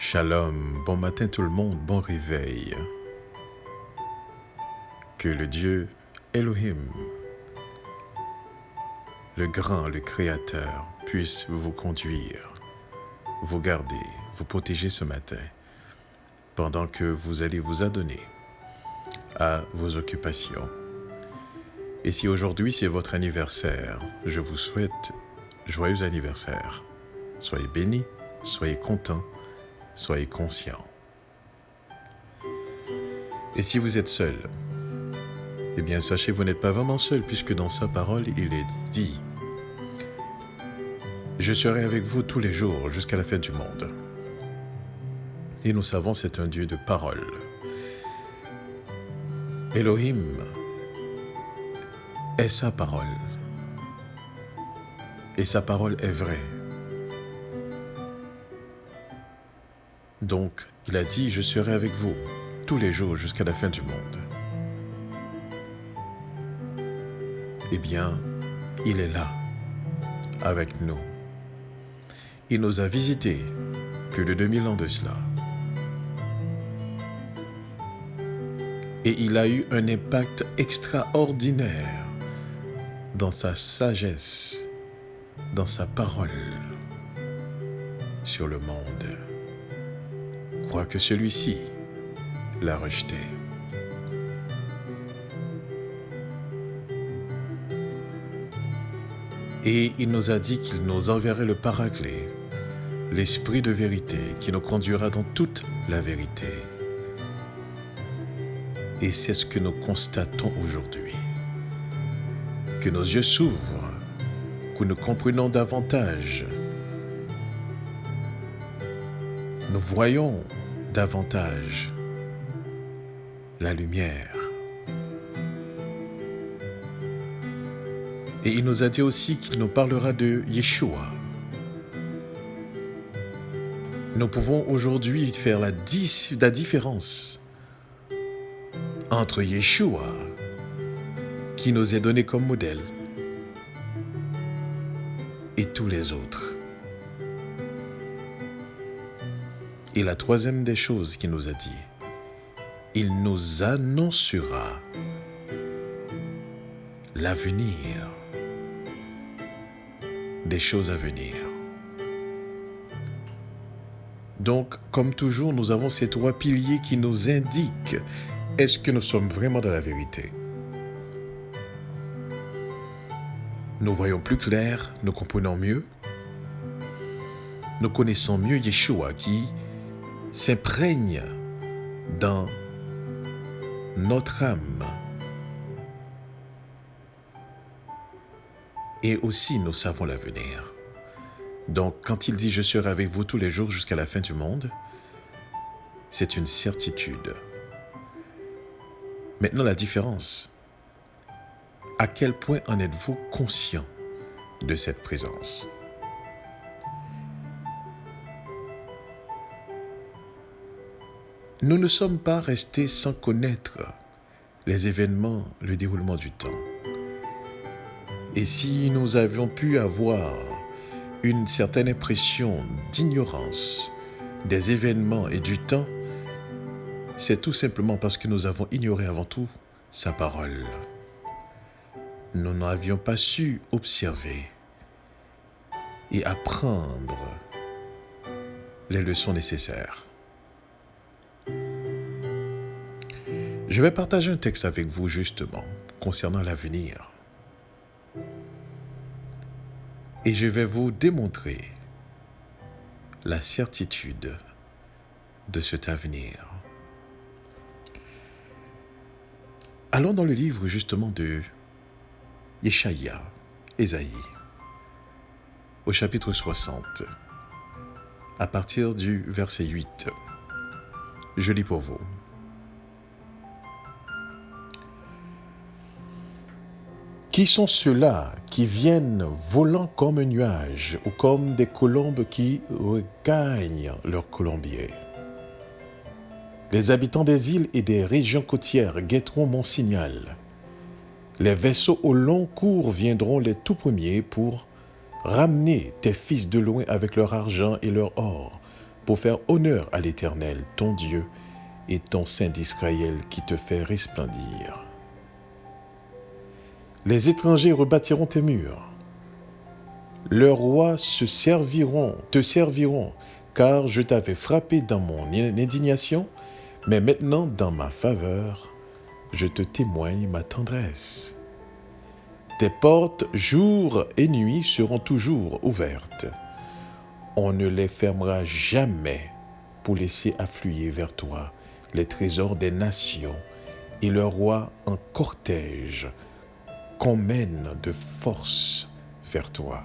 Shalom, bon matin tout le monde, bon réveil. Que le Dieu Elohim, le grand, le Créateur, puisse vous conduire, vous garder, vous protéger ce matin, pendant que vous allez vous adonner à vos occupations. Et si aujourd'hui c'est votre anniversaire, je vous souhaite joyeux anniversaire. Soyez bénis, soyez contents, soyez conscients. Et si vous êtes seul, eh bien sachez vous n'êtes pas vraiment seul, puisque dans sa parole il est dit « Je serai avec vous tous les jours jusqu'à la fin du monde ». Et nous savons c'est un Dieu de parole. Elohim est sa parole. Et sa parole est vraie. Donc, il a dit, je serai avec vous tous les jours jusqu'à la fin du monde. Eh bien, il est là, avec nous. Il nous a visités plus de 2000 ans de cela. Et il a eu un impact extraordinaire dans sa sagesse, dans sa parole sur le monde. Quoique celui-ci l'a rejeté. Et il nous a dit qu'il nous enverrait le Paraclet, l'Esprit de vérité, qui nous conduira dans toute la vérité. Et c'est ce que nous constatons aujourd'hui. Que nos yeux s'ouvrent, que nous comprenons davantage. Nous voyons davantage la lumière. Et il nous a dit aussi qu'il nous parlera de Yeshua. Nous pouvons aujourd'hui faire la différence entre Yeshua, qui nous est donné comme modèle, et tous les autres. Et la troisième des choses qu'il nous a dit, il nous annoncera l'avenir, des choses à venir. Donc, comme toujours, nous avons ces trois piliers qui nous indiquent est-ce que nous sommes vraiment dans la vérité. Nous voyons plus clair, nous comprenons mieux, nous connaissons mieux Yeshua qui s'imprègne dans notre âme. Et aussi, nous savons l'avenir. Donc, quand il dit « Je serai avec vous tous les jours jusqu'à la fin du monde », c'est une certitude. Maintenant, la différence. À quel point en êtes-vous conscient de cette présence? Nous ne sommes pas restés sans connaître les événements, le déroulement du temps. Et si nous avions pu avoir une certaine impression d'ignorance des événements et du temps, c'est tout simplement parce que nous avons ignoré avant tout sa parole. Nous n'avions pas su observer et apprendre les leçons nécessaires. Je vais partager un texte avec vous justement concernant l'avenir. Et je vais vous démontrer la certitude de cet avenir. Allons dans le livre justement de Yeshaïa, Ésaïe, au chapitre 60, à partir du verset 8. Je lis pour vous. Qui sont ceux-là qui viennent volant comme un nuage ou comme des colombes qui regagnent leur colombier? Les habitants des îles et des régions côtières guetteront mon signal. Les vaisseaux au long cours viendront les tout premiers pour ramener tes fils de loin avec leur argent et leur or, pour faire honneur à l'Éternel, ton Dieu, et ton Saint d'Israël qui te fait resplendir. Les étrangers rebâtiront tes murs. Leurs rois te serviront, car je t'avais frappé dans mon indignation, mais maintenant, dans ma faveur, je te témoigne ma tendresse. Tes portes, jour et nuit, seront toujours ouvertes. On ne les fermera jamais pour laisser affluer vers toi les trésors des nations et leurs rois en cortège qu'on mène de force vers toi.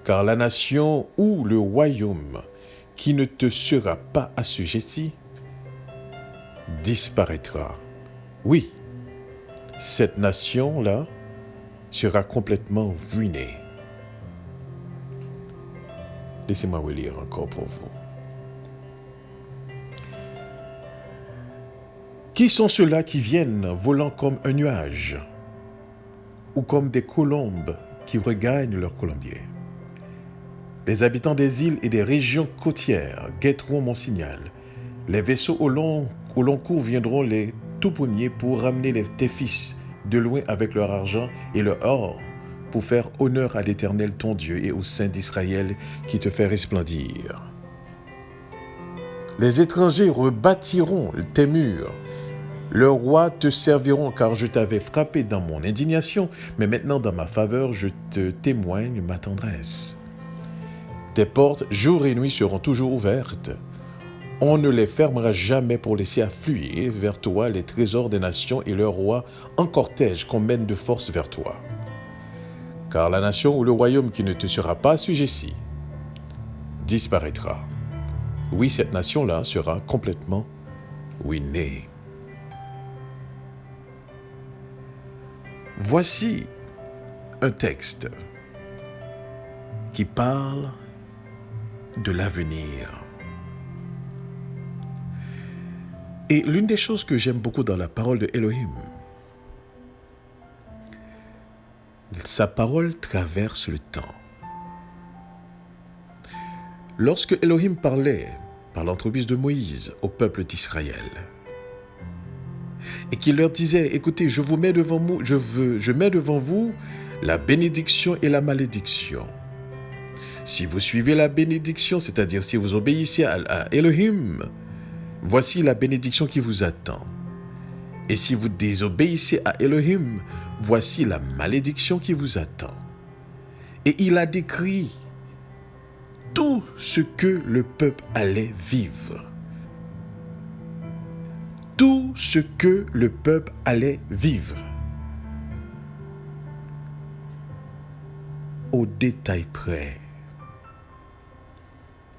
Car la nation ou le royaume qui ne te sera pas assujetti disparaîtra. Oui, cette nation-là sera complètement ruinée. Laissez-moi relire encore pour vous. Qui sont ceux-là qui viennent volant comme un nuage ou comme des colombes qui regagnent leur colombier? Les habitants des îles et des régions côtières guetteront mon signal. Les vaisseaux au long cours viendront les tout premiers pour ramener tes fils de loin avec leur argent et leur or pour faire honneur à l'Éternel ton Dieu et au Saint d'Israël qui te fait resplendir. Les étrangers rebâtiront tes murs. Leurs rois te serviront, car je t'avais frappé dans mon indignation, mais maintenant dans ma faveur, je te témoigne ma tendresse. Tes portes, jour et nuit, seront toujours ouvertes. On ne les fermera jamais pour laisser affluer vers toi les trésors des nations et leurs rois en cortège qu'on mène de force vers toi. Car la nation ou le royaume qui ne te sera pas assujetti disparaîtra. Oui, cette nation-là sera complètement ruinée. Voici un texte qui parle de l'avenir. Et l'une des choses que j'aime beaucoup dans la parole de Elohim, sa parole traverse le temps. Lorsque Elohim parlait par l'entremise de Moïse au peuple d'Israël, et qu'il leur disait, écoutez, je mets devant vous la bénédiction et la malédiction. Si vous suivez la bénédiction, c'est-à-dire si vous obéissez à Elohim, voici la bénédiction qui vous attend. Et si vous désobéissez à Elohim, voici la malédiction qui vous attend. Et il a décrit tout ce que le peuple allait vivre. Tout ce que le peuple allait vivre. Au détail près.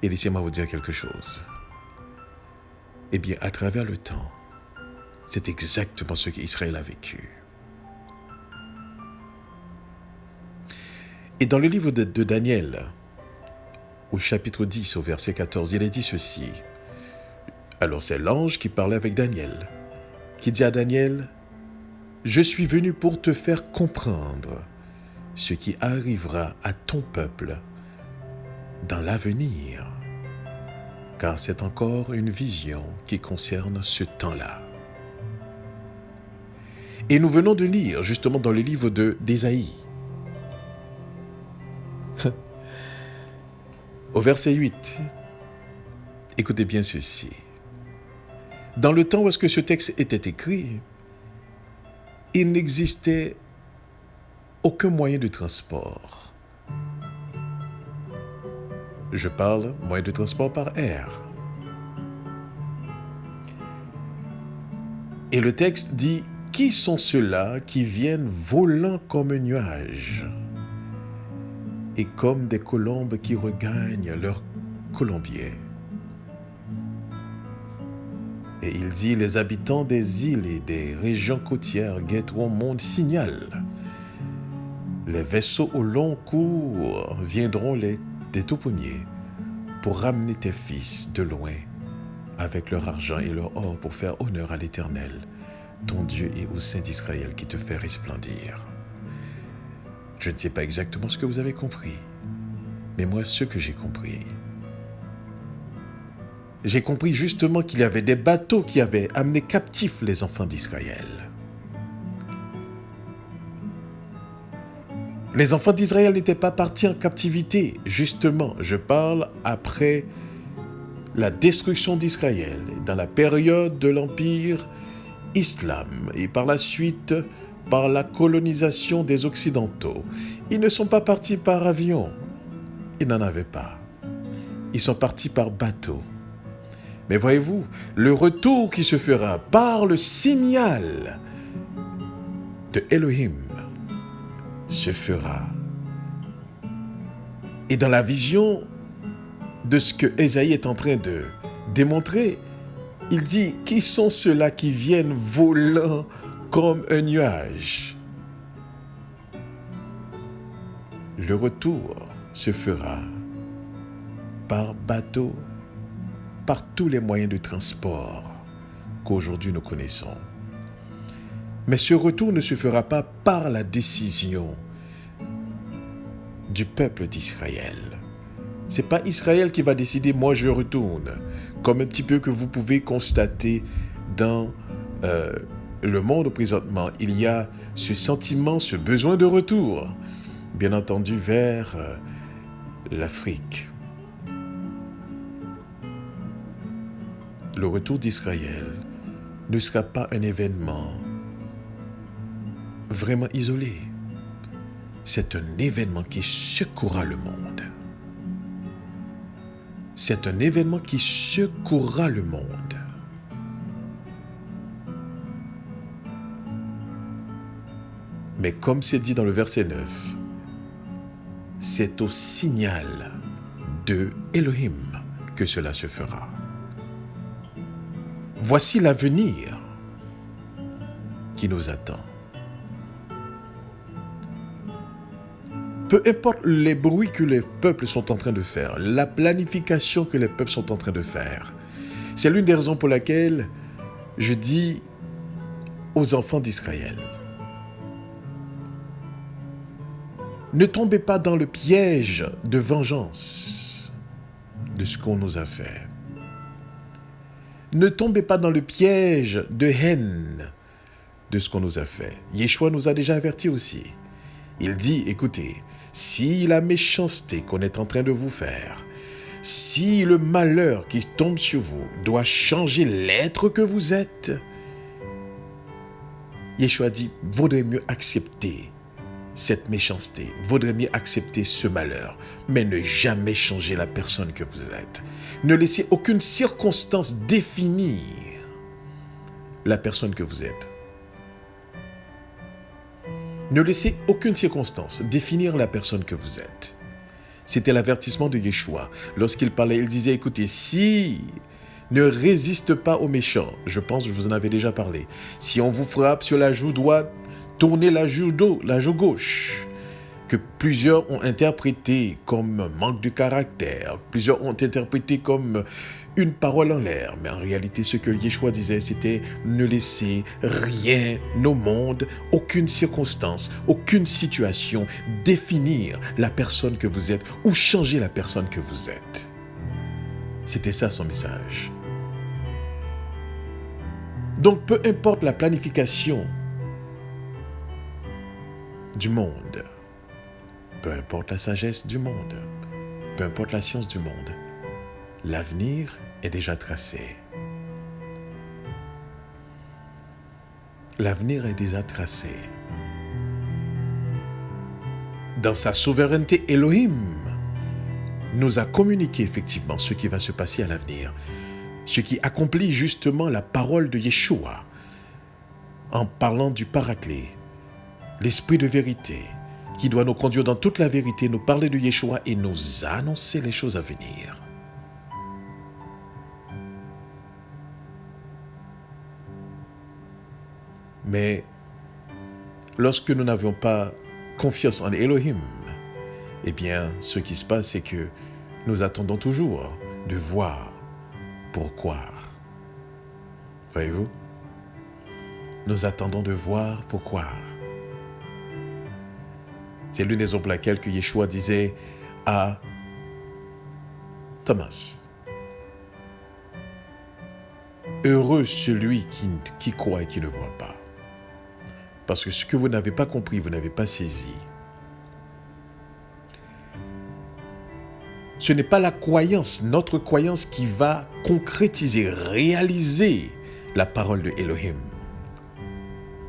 Et laissez-moi vous dire quelque chose. Eh bien, à travers le temps, c'est exactement ce qu'Israël a vécu. Et dans le livre de Daniel, au chapitre 10, au verset 14, il est dit ceci. Alors c'est l'ange qui parlait avec Daniel, qui dit à Daniel, « Je suis venu pour te faire comprendre ce qui arrivera à ton peuple dans l'avenir, car c'est encore une vision qui concerne ce temps-là. » Et nous venons de lire justement dans le livre d'Ésaïe, au verset 8, écoutez bien ceci. Dans le temps où est-ce que ce texte était écrit, il n'existait aucun moyen de transport. Je parle moyen de transport par air. Et le texte dit, « Qui sont ceux-là qui viennent volant comme un nuage et comme des colombes qui regagnent leur colombier ?» Et il dit, « Les habitants des îles et des régions côtières guetteront mon signal. Les vaisseaux au long cours viendront des tout premiers pour ramener tes fils de loin avec leur argent et leur or pour faire honneur à l'Éternel, ton Dieu et au Saint d'Israël qui te fait resplendir. » Je ne sais pas exactement ce que vous avez compris, mais moi, ce que j'ai compris, j'ai compris justement qu'il y avait des bateaux qui avaient amené captifs les enfants d'Israël. Les enfants d'Israël n'étaient pas partis en captivité. Justement, je parle après la destruction d'Israël, dans la période de l'Empire islam et par la suite par la colonisation des Occidentaux. Ils ne sont pas partis par avion. Ils n'en avaient pas. Ils sont partis par bateau. Mais voyez-vous, le retour qui se fera par le signal de Elohim se fera. Et dans la vision de ce que Ésaïe est en train de démontrer, il dit, qui sont ceux-là qui viennent volant comme un nuage? Le retour se fera par bateau, par tous les moyens de transport qu'aujourd'hui nous connaissons. Mais ce retour ne se fera pas par la décision du peuple d'Israël. Ce n'est pas Israël qui va décider, moi je retourne, comme un petit peu que vous pouvez constater dans le monde présentement. Il y a ce sentiment, ce besoin de retour, bien entendu vers l'Afrique. Le retour d'Israël ne sera pas un événement vraiment isolé. C'est un événement qui secouera le monde. C'est un événement qui secouera le monde. Mais comme c'est dit dans le verset 9, c'est au signal de Elohim que cela se fera. Voici l'avenir qui nous attend. Peu importe les bruits que les peuples sont en train de faire, la planification que les peuples sont en train de faire, c'est l'une des raisons pour laquelle je dis aux enfants d'Israël, ne tombez pas dans le piège de vengeance de ce qu'on nous a fait. Ne tombez pas dans le piège de haine de ce qu'on nous a fait. Yeshua nous a déjà avertis aussi. Il dit, écoutez, si la méchanceté qu'on est en train de vous faire, si le malheur qui tombe sur vous doit changer l'être que vous êtes, Yeshua dit, vaudrait mieux accepter cette méchanceté, vaudrait mieux accepter ce malheur, mais ne jamais changer la personne que vous êtes. Ne laissez aucune circonstance définir la personne que vous êtes. Ne laissez aucune circonstance définir la personne que vous êtes. C'était l'avertissement de Yeshua. Lorsqu'il parlait, il disait, écoutez, si ne résiste pas aux méchants, je pense que je vous en avais déjà parlé, si on vous frappe sur la joue droite, tournez la joue gauche, que plusieurs ont interprété comme manque de caractère, plusieurs ont interprété comme une parole en l'air. Mais en réalité, ce que Yeshua disait, c'était ne laissez rien au monde, aucune circonstance, aucune situation définir la personne que vous êtes ou changer la personne que vous êtes. C'était ça son message. Donc, peu importe la planification du monde, peu importe la sagesse du monde, peu importe la science du monde, l'avenir est déjà tracé. L'avenir est déjà tracé. Dans sa souveraineté, Elohim nous a communiqué effectivement ce qui va se passer à l'avenir, ce qui accomplit justement la parole de Yeshua en parlant du Paraclet, l'Esprit de vérité, qui doit nous conduire dans toute la vérité, nous parler de Yeshua et nous annoncer les choses à venir. Mais lorsque nous n'avions pas confiance en Elohim, eh bien, ce qui se passe, c'est que nous attendons toujours de voir pour croire. Voyez-vous? Nous attendons de voir pour croire. C'est l'une des raisons pour laquelle que Yeshua disait à Thomas, Heureux celui qui croit et qui ne voit pas. Parce que ce que vous n'avez pas compris, vous n'avez pas saisi. Ce n'est pas la croyance, notre croyance qui va concrétiser, réaliser la parole de Elohim.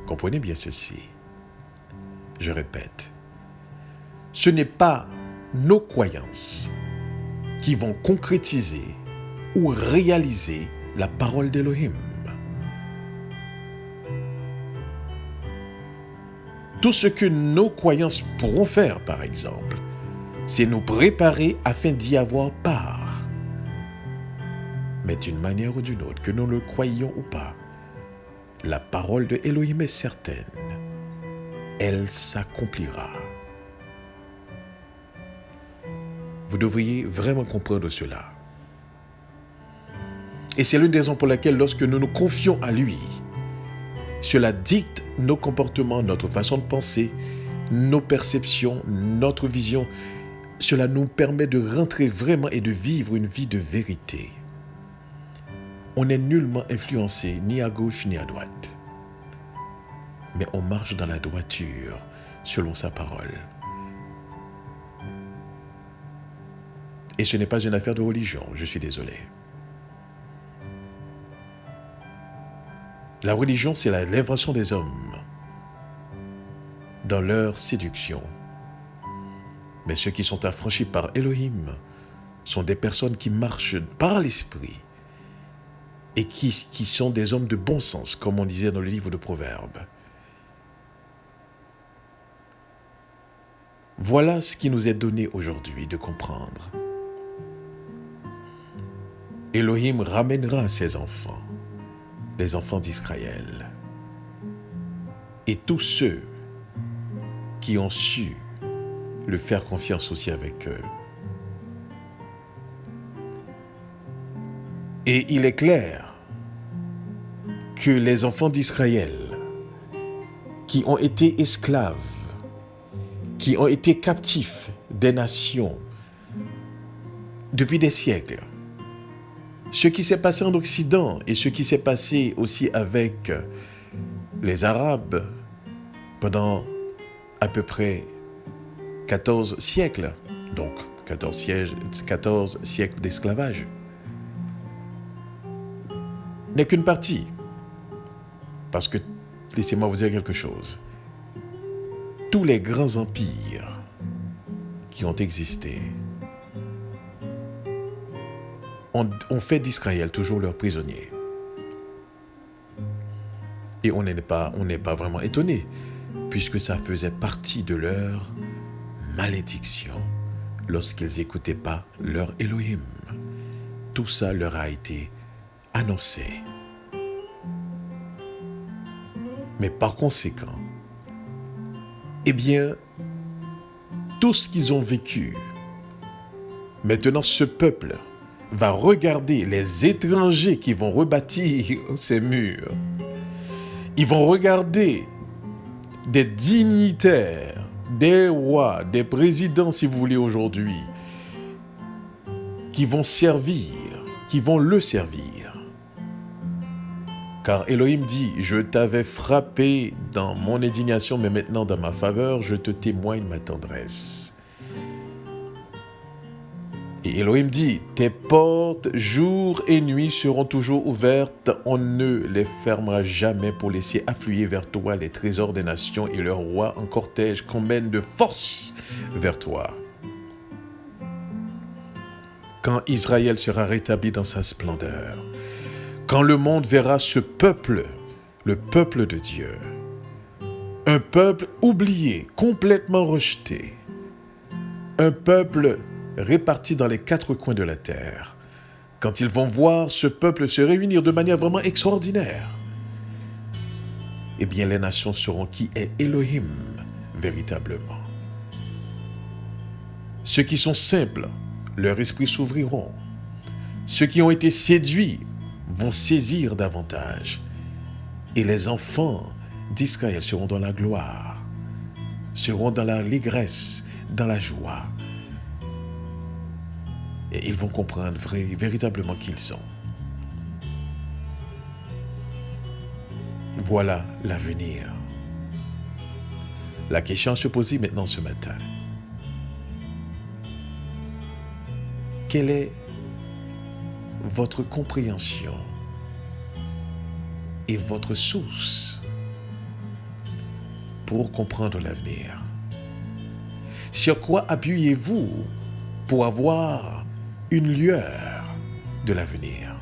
Comprenez bien ceci. Je répète. Ce n'est pas nos croyances qui vont concrétiser ou réaliser la parole d'Elohim. Tout ce que nos croyances pourront faire, par exemple, c'est nous préparer afin d'y avoir part. Mais d'une manière ou d'une autre, que nous le croyions ou pas, la parole de Elohim est certaine. Elle s'accomplira. Vous devriez vraiment comprendre cela. Et c'est l'une des raisons pour laquelle lorsque nous nous confions à lui, cela dicte nos comportements, notre façon de penser, nos perceptions, notre vision. Cela nous permet de rentrer vraiment et de vivre une vie de vérité. On n'est nullement influencé ni à gauche ni à droite. Mais on marche dans la droiture selon sa parole. Et ce n'est pas une affaire de religion, je suis désolé. La religion, c'est l'invention des hommes dans leur séduction. Mais ceux qui sont affranchis par Elohim sont des personnes qui marchent par l'esprit et qui sont des hommes de bon sens, comme on disait dans le livre de Proverbes. Voilà ce qui nous est donné aujourd'hui de comprendre. Elohim ramènera ses enfants, les enfants d'Israël, et tous ceux qui ont su le faire confiance aussi avec eux. Et il est clair que les enfants d'Israël qui ont été esclaves, qui ont été captifs des nations depuis des siècles, ce qui s'est passé en Occident et ce qui s'est passé aussi avec les Arabes pendant à peu près 14 siècles, donc 14 siècles d'esclavage, n'est qu'une partie. Parce que, laissez-moi vous dire quelque chose, tous les grands empires qui ont existé ont fait d'Israël toujours leur prisonnier. Et on n'est pas vraiment étonné, puisque ça faisait partie de leur malédiction lorsqu'ils n'écoutaient pas leur Elohim. Tout ça leur a été annoncé. Mais par conséquent, eh bien, tout ce qu'ils ont vécu, maintenant ce peuple va regarder les étrangers qui vont rebâtir ces murs. Ils vont regarder des dignitaires, des rois, des présidents, si vous voulez, aujourd'hui, qui vont servir, qui vont le servir. Car Elohim dit, je t'avais frappé dans mon indignation, mais maintenant dans ma faveur, je te témoigne ma tendresse. Et Elohim dit, tes portes jour et nuit seront toujours ouvertes, on ne les fermera jamais pour laisser affluer vers toi les trésors des nations et leurs rois en cortège qu'on mène de force vers toi. Quand Israël sera rétabli dans sa splendeur, quand le monde verra ce peuple, le peuple de Dieu, un peuple oublié, complètement rejeté, un peuple répartis dans les 4 coins de la terre, quand ils vont voir ce peuple se réunir de manière vraiment extraordinaire, eh bien les nations sauront qui est Elohim véritablement. Ceux qui sont simples, leur esprit s'ouvriront. Ceux qui ont été séduits vont saisir davantage. Et les enfants d'Israël seront dans la gloire, seront dans l'allégresse, dans la joie. Et ils vont comprendre véritablement qui ils sont. Voilà l'avenir. La question à se poser maintenant ce matin. Quelle est votre compréhension et votre source pour comprendre l'avenir? Sur quoi appuyez-vous pour avoir une lueur de l'avenir?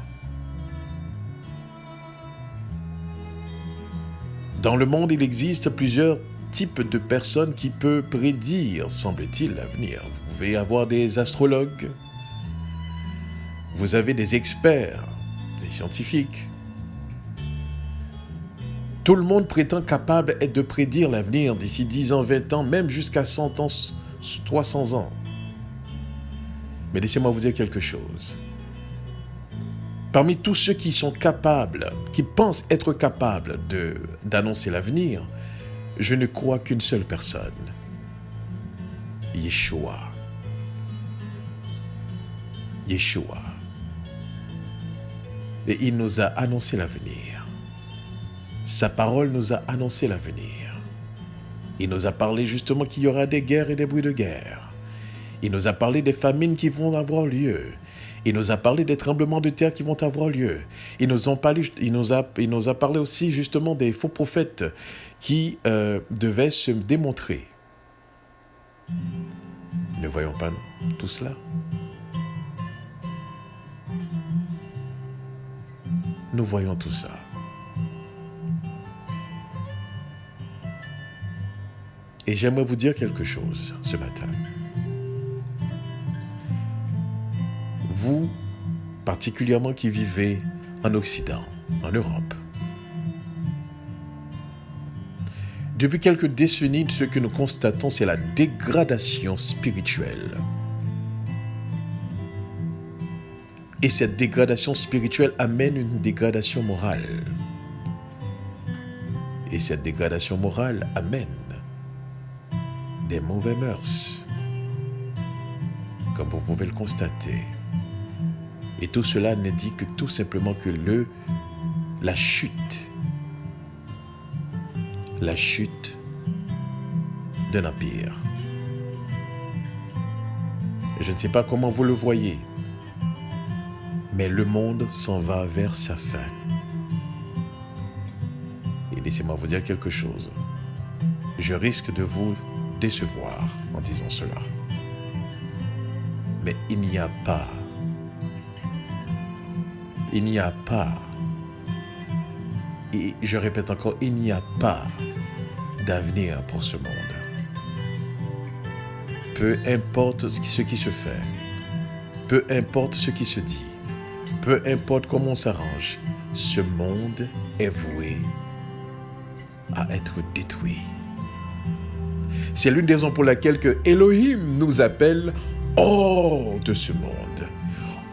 Dans le monde, il existe plusieurs types de personnes qui peuvent prédire, semble-t-il, l'avenir. Vous pouvez avoir des astrologues, vous avez des experts, des scientifiques. Tout le monde prétend capable de prédire l'avenir d'ici 10 ans, 20 ans, même jusqu'à 100 ans, 300 ans. Mais laissez-moi vous dire quelque chose. Parmi tous ceux qui sont capables, qui pensent être capables d'annoncer l'avenir, je ne crois qu'une seule personne. Yeshua. Yeshua. Et il nous a annoncé l'avenir. Sa parole nous a annoncé l'avenir. Il nous a parlé justement qu'il y aura des guerres et des bruits de guerre. Il nous a parlé des famines qui vont avoir lieu. Il nous a parlé des tremblements de terre qui vont avoir lieu. Il nous a parlé aussi justement des faux prophètes qui devaient se démontrer. Ne voyons pas tout cela? Nous voyons tout ça. Et j'aimerais vous dire quelque chose ce matin. Vous, particulièrement qui vivez en Occident, en Europe, depuis quelques décennies, ce que nous constatons, c'est la dégradation spirituelle. Et cette dégradation spirituelle amène une dégradation morale. Et cette dégradation morale amène des mauvais mœurs, comme vous pouvez le constater. Et tout cela ne dit que tout simplement que la chute d'un empire. Je ne sais pas comment vous le voyez, mais le monde s'en va vers sa fin. Et laissez-moi vous dire quelque chose. Je risque de vous décevoir en disant cela. Mais il n'y a pas, et je répète encore, il n'y a pas d'avenir pour ce monde. Peu importe ce qui se fait, peu importe ce qui se dit, peu importe comment on s'arrange, ce monde est voué à être détruit. C'est l'une des raisons pour laquelle que Elohim nous appelle hors de ce monde,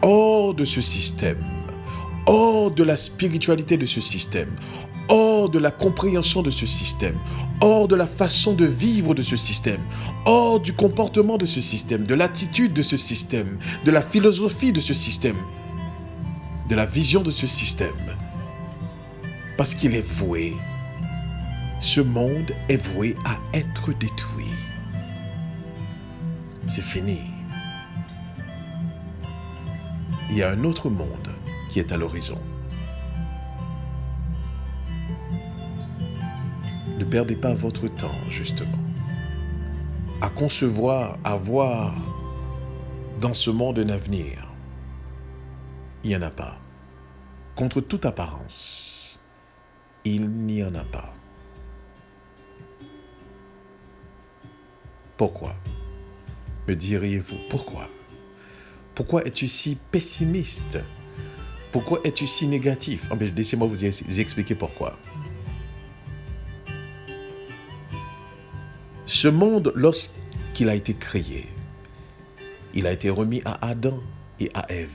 hors de ce système, hors de la spiritualité de ce système, hors de la compréhension de ce système, hors de la façon de vivre de ce système, hors du comportement de ce système, de l'attitude de ce système, de la philosophie de ce système, de la vision de ce système. Parce qu'il est voué, ce monde est voué à être détruit. C'est fini. Il y a un autre monde qui est à l'horizon. Ne perdez pas votre temps, justement, à concevoir, à voir dans ce monde un avenir. Il n'y en a pas. Contre toute apparence, il n'y en a pas. Pourquoi? Me diriez-vous, pourquoi? Pourquoi es-tu si pessimiste? Pourquoi es-tu si négatif? Laissez-moi vous expliquer pourquoi. Ce monde, lorsqu'il a été créé, il a été remis à Adam et à Ève.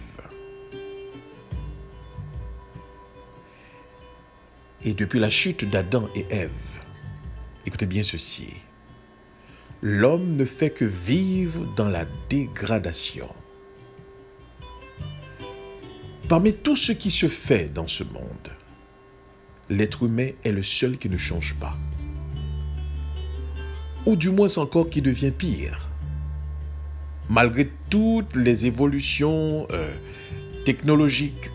Et depuis la chute d'Adam et Ève, écoutez bien ceci, l'homme ne fait que vivre dans la dégradation. Parmi tout ce qui se fait dans ce monde, l'être humain est le seul qui ne change pas. Ou du moins encore qui devient pire. Malgré toutes les évolutions technologiques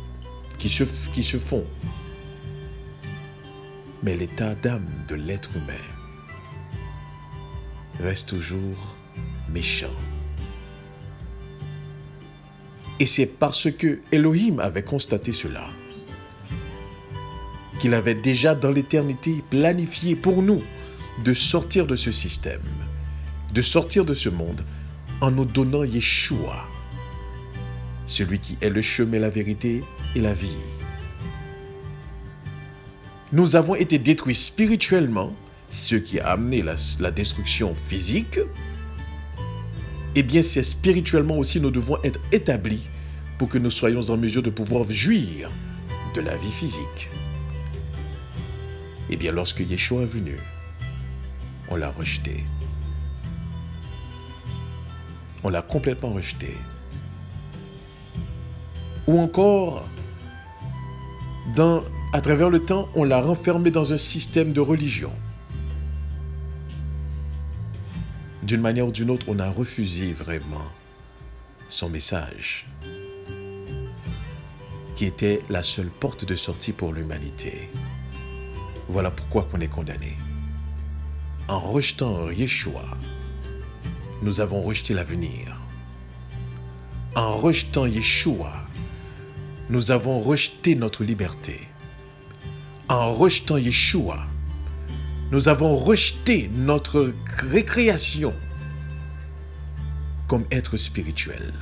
qui se font. Mais l'état d'âme de l'être humain reste toujours méchant. Et c'est parce que Elohim avait constaté cela, qu'il avait déjà dans l'éternité planifié pour nous de sortir de ce système, de sortir de ce monde en nous donnant Yeshua, celui qui est le chemin, la vérité et la vie. Nous avons été détruits spirituellement, ce qui a amené la destruction physique. Eh bien, c'est spirituellement aussi nous devons être établis pour que nous soyons en mesure de pouvoir jouir de la vie physique. Eh bien, lorsque Yeshua est venu, on l'a rejeté. On l'a complètement rejeté. Ou encore, à travers le temps, on l'a renfermé dans un système de religion. D'une manière ou d'une autre, on a refusé vraiment son message, qui était la seule porte de sortie pour l'humanité. Voilà pourquoi on est condamné. En rejetant Yeshua, nous avons rejeté l'avenir. En rejetant Yeshua, nous avons rejeté notre liberté. En rejetant Yeshua, nous avons rejeté notre récréation comme être spirituel.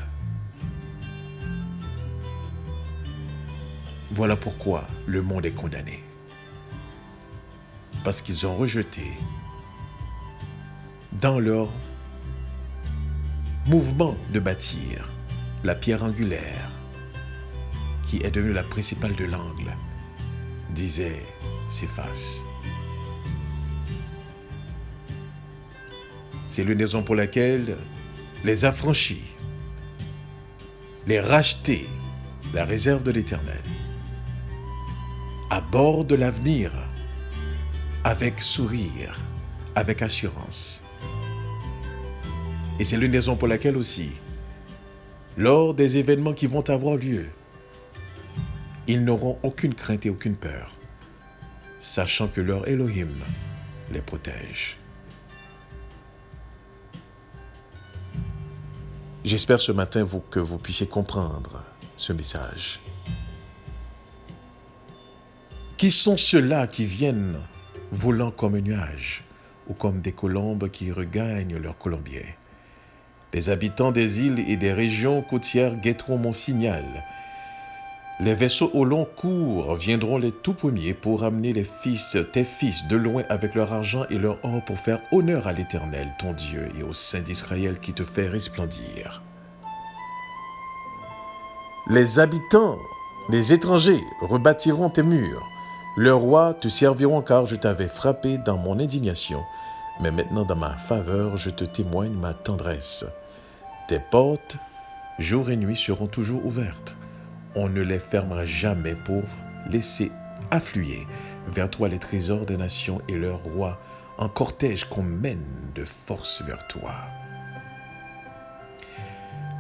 Voilà pourquoi le monde est condamné. Parce qu'ils ont rejeté dans leur mouvement de bâtir la pierre angulaire qui est devenue la principale de l'angle, disait Céphas. C'est l'une des raisons pour laquelle les affranchis, les rachetés, la réserve de l'Éternel, abordent l'avenir avec sourire, avec assurance. Et c'est l'une des raisons pour laquelle aussi, lors des événements qui vont avoir lieu, ils n'auront aucune crainte et aucune peur, sachant que leur Elohim les protège. J'espère ce matin que vous puissiez comprendre ce message. Qui sont ceux-là qui viennent volant comme un nuage ou comme des colombes qui regagnent leur colombier? Les habitants des îles et des régions côtières guetteront mon signal. Les vaisseaux au long cours viendront les tout premiers pour amener tes fils de loin avec leur argent et leur or pour faire honneur à l'Éternel, ton Dieu, et au Saint d'Israël qui te fait resplendir. Les habitants, les étrangers, rebâtiront tes murs. Leurs rois te serviront car je t'avais frappé dans mon indignation, mais maintenant dans ma faveur je te témoigne ma tendresse. Tes portes, jour et nuit, seront toujours ouvertes. On ne les fermera jamais pour laisser affluer vers toi les trésors des nations et leurs rois en cortège qu'on mène de force vers toi.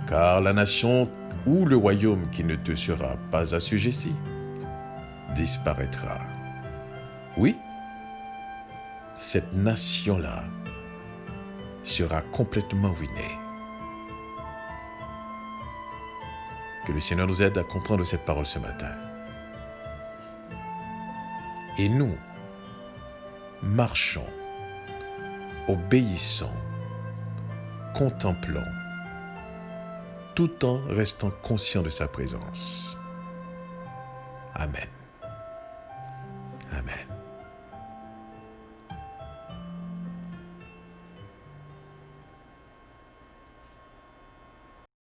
Car la nation ou le royaume qui ne te sera pas assujetti disparaîtra. Oui, cette nation-là sera complètement ruinée. Que le Seigneur nous aide à comprendre cette parole ce matin. Et nous, marchons, obéissons, contemplons, tout en restant conscients de sa présence. Amen. Amen.